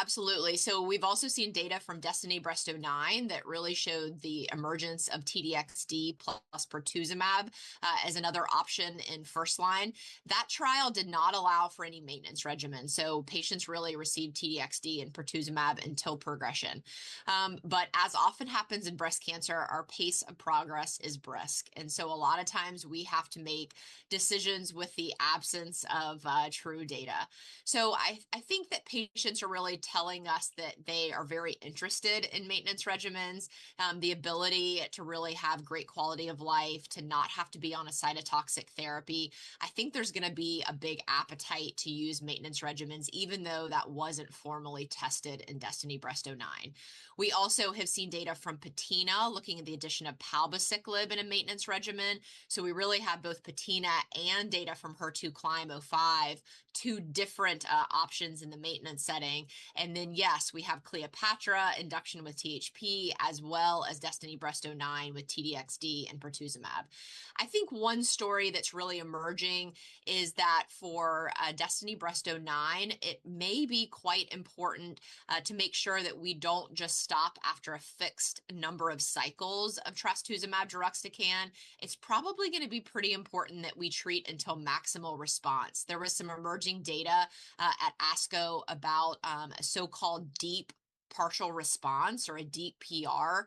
Absolutely. So we've also seen data from DESTINY-Breast09 that really showed the emergence of TDXD plus pertuzumab as another option in first line. That trial did not allow for any maintenance regimen. So patients really received TDXD and pertuzumab until progression. But as often happens in breast cancer, our pace of progress is brisk. And so a lot of times we have to make decisions with the absence of true data. So I think that patients are really telling us that they are very interested in maintenance regimens, the ability to really have great quality of life, to not have to be on a cytotoxic therapy. I think there's going to be a big appetite to use maintenance regimens, even though that wasn't formally tested in DESTINY-Breast09. We also have seen data from PATINA looking at the addition of palbociclib in a maintenance regimen. So we really have both PATINA and data from HER2 CLEOPATRA, two different options in the maintenance setting. And then, yes, we have CLEOPATRA induction with THP, as well as DESTINY-Breast09 with TDXD and pertuzumab. I think one story that's really emerging is that for DESTINY-Breast09, it may be quite important to make sure that we don't just stop after a fixed number of cycles of trastuzumab deruxtecan. It's probably going to be pretty important that we treat until maximal response. There was some emerging data at ASCO about a so-called deep partial response or a deep PR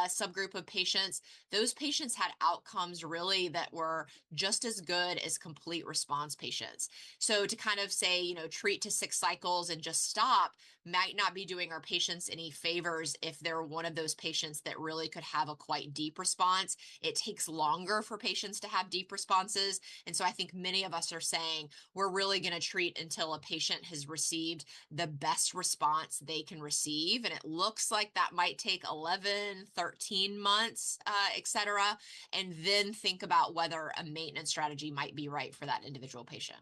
subgroup of patients. Those patients had outcomes really that were just as good as complete response patients. So to kind of say, treat to 6 cycles and just stop might not be doing our patients any favors if they're one of those patients that really could have a quite deep response. It takes longer for patients to have deep responses. And so I think many of us are saying we're really going to treat until a patient has received the best response they can receive. And it looks like that might take 11, 13 months, et cetera, and then think about whether a maintenance strategy might be right for that individual patient.